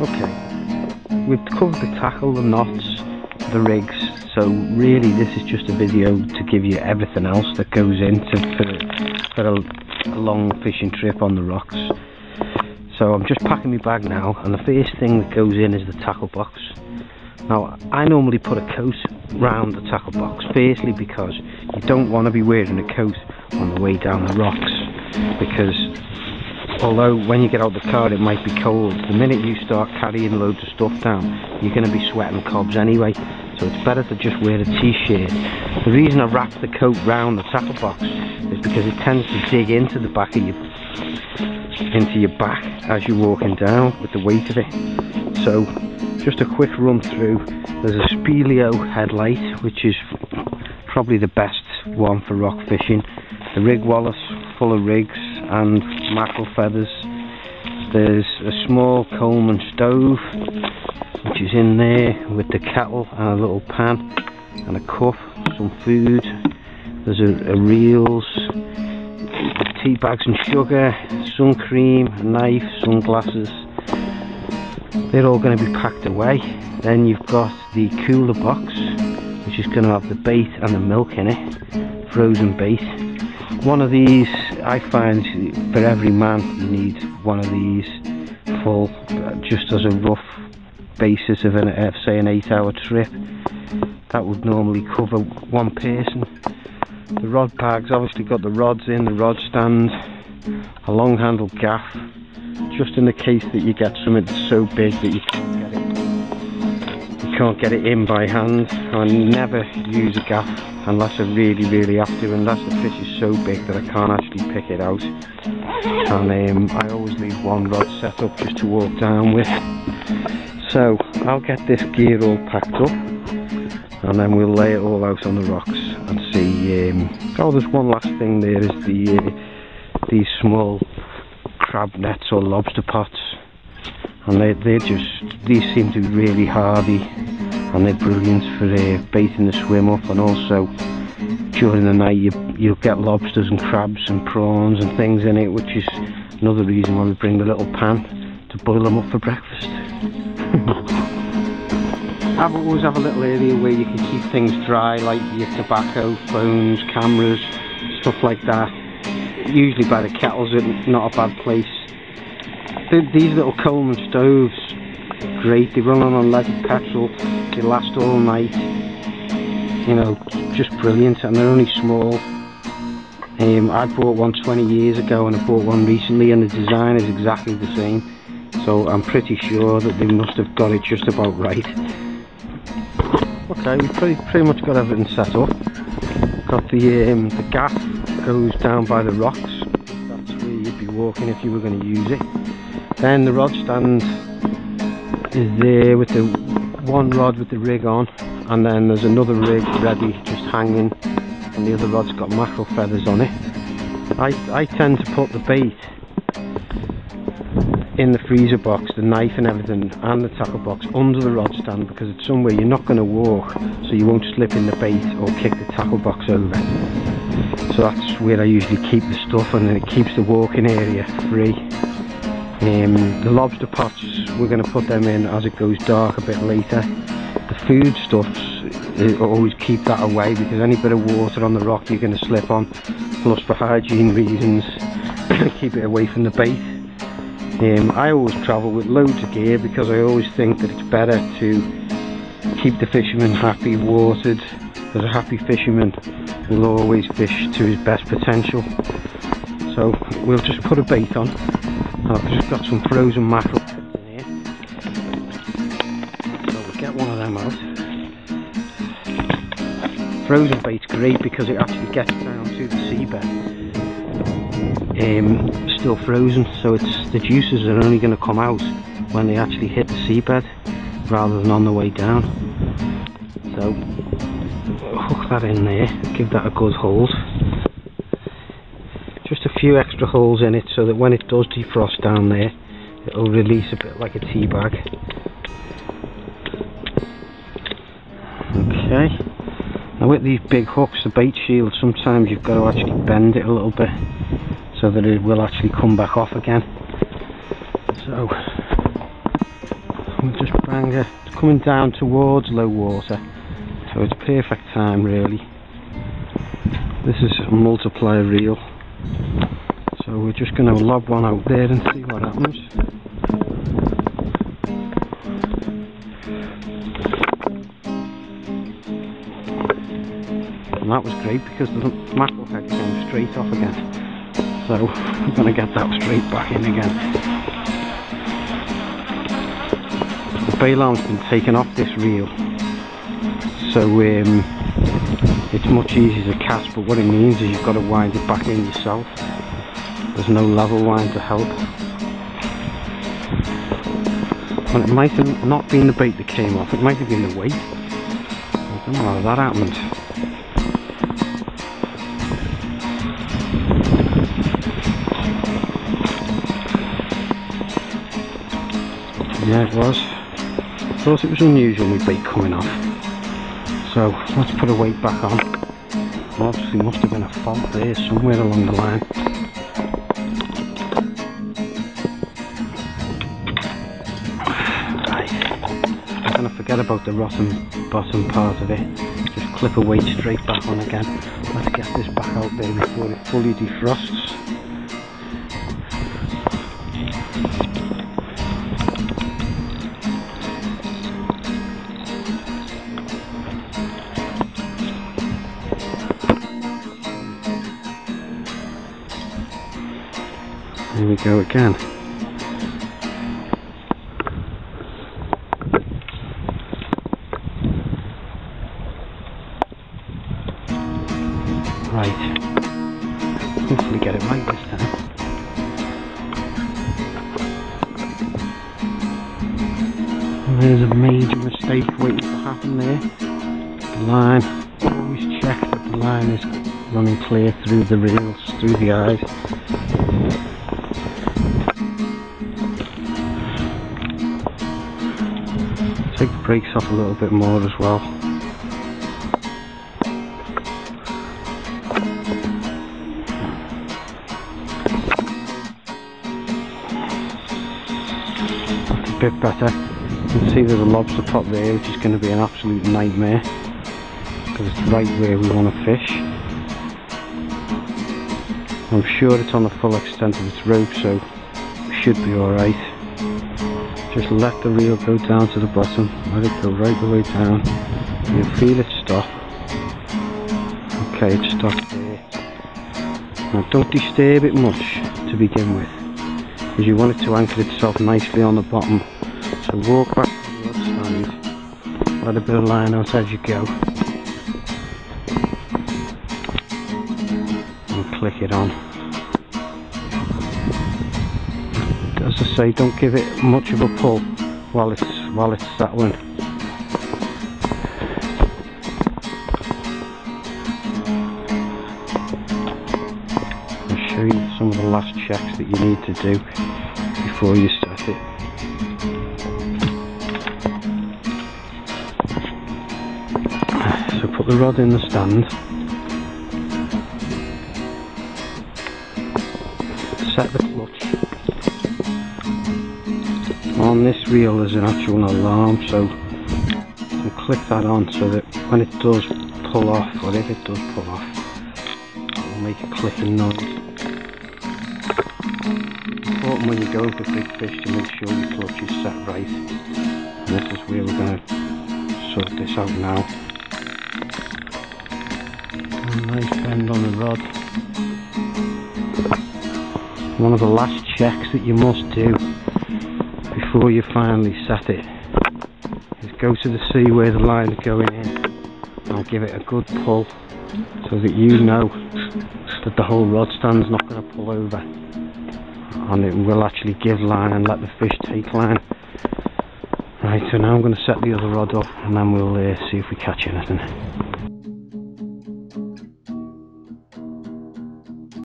Okay, we've covered the tackle, the knots, the rigs, so really this is just a video to give you everything else that goes into for a long fishing trip on the rocks. So I'm just packing my bag now, and the first thing that goes in is the tackle box. Now I normally put a coat round the tackle box, firstly because you don't want to be wearing a coat on the way down the rocks, because although when you get out of the car it might be cold, the minute you start carrying loads of stuff down you're going to be sweating cobs anyway, so it's better to just wear a t-shirt. The reason I wrap the coat round the tackle box is because it tends to dig into the back of your back as you're walking down with the weight of it. So just a quick run through. There's a Speleo headlight, which is probably the best one for rock fishing. The rig wallet full of rigs and mackerel feathers. There's a small Coleman stove which is in there with the kettle and a little pan and a cup, some food. There's a reels, tea bags and sugar, sun cream, a knife, sunglasses. They're all going to be packed away. Then you've got the cooler box, which is going to have the bait and the milk in it, frozen bait. One of these, I find for every man you need one of these full, just as a rough basis of say an 8-hour trip. That would normally cover one person. The rod bags obviously got the rods in, the rod stand, a long handled gaff, just in the case that you get something that's so big that you can't get it in by hand. I never use a gaff unless I really have to, unless the fish is so big that I can't actually pick it out. And I always leave one rod set up just to walk down with. So I'll get this gear all packed up and then we'll lay it all out on the rocks and see. Oh, there's one last thing. There is these small crab nets or lobster pots, and these seem to be really hardy, and they're brilliant for baiting the swim up, and also during the night you'll get lobsters and crabs and prawns and things in it, which is another reason why we bring the little pan to boil them up for breakfast. Always have a little area where you can keep things dry, like your tobacco, phones, cameras, stuff like that. Usually by the kettles, not a bad place. These little Coleman stoves, great. They run on unleaded petrol. They last all night. You know, just brilliant, and they're only small. I bought one 20 years ago, and I bought one recently, and the design is exactly the same. So I'm pretty sure that they must have got it just about right. Okay, we've pretty much got everything set up. Got the gaff goes down by the rocks. That's where you'd be walking if you were going to use it. Then the rod stand is there with the one rod with the rig on, and then there's another rig ready, just hanging, and the other rod's got mackerel feathers on it. I tend to put the bait in the freezer box, the knife and everything, and the tackle box under the rod stand, because it's somewhere you're not going to walk, so you won't slip in the bait or kick the tackle box over. So that's where I usually keep the stuff, and then it keeps the walking area free. The lobster pots, we're going to put them in as it goes dark a bit later. The food stuffs, always keep that away, because any bit of water on the rock you're going to slip on, plus for hygiene reasons keep it away from the bait. I always travel with loads of gear, because I always think that it's better to keep the fisherman happy, watered, because a happy fisherman will always fish to his best potential. So we'll just put a bait on. I've just got some frozen mackerel in here, so we'll get one of them out. Frozen bait's great because it actually gets down to the seabed still frozen, so the juices are only going to come out when they actually hit the seabed rather than on the way down. So hook that in there, give that a good hold. Just a few extra holes in it so that when it does defrost down there, it'll release a bit like a tea bag. Okay, now with these big hooks, the bait shield, sometimes you've got to actually bend it a little bit so that it will actually come back off again. So we'll just bang it. It's coming down towards low water, so it's perfect time really. This is a multiplier reel, so we're just going to lob one out there and see what happens. And that was great because the mackerel head came straight off again, so we're going to get that straight back in again. The bail arm's been taken off this reel, so it's much easier to cast, but what it means is you've got to wind it back in yourself. There's no level wind to help. Well, it might have not been the bait that came off, it might have been the weight. I don't know how that happened. Yeah, it was. Thought it was unusual with bait coming off. So let's put a weight back on. Obviously must have been a fault there somewhere along the line. Right. I'm going to forget about the rotten bottom part of it. Just clip a weight straight back on again. Let's get this back out there before it fully defrosts. Here we go again. Right. Hopefully get it right this time. And there's a major mistake waiting to happen there. The line, always check that the line is running clear through the reels, through the eyes. Take the brakes off a little bit more as well. That's a bit better. You can see there's a lobster pot there, which is going to be an absolute nightmare because it's right where we want to fish. I'm sure it's on the full extent of its rope, so it should be alright. Just let the reel go down to the bottom, let it go right the way down. You'll feel it stop. Okay, it stopped there. Now don't disturb it much to begin with, because you want it to anchor itself nicely on the bottom. So walk back to the rod stand, let a bit of line out as you go, and click it on. As I say, don't give it much of a pull while it's settling. I'll show you some of the last checks that you need to do before you start it. So put the rod in the stand. Set the clutch. On this reel there's an actual alarm, so you can click that on so that when it does pull off, or if it does pull off, it will make a clicking noise. It's important when you're going for big fish to make sure your clutch is set right. And this is where we're going to sort this out now. A nice bend on the rod. One of the last checks that you must do before you finally set it is go to the sea where the line is going in and give it a good pull so that you know that the whole rod stand's not going to pull over, and it will actually give line and let the fish take line. Right, so now I'm going to set the other rod up and then we'll see if we catch anything.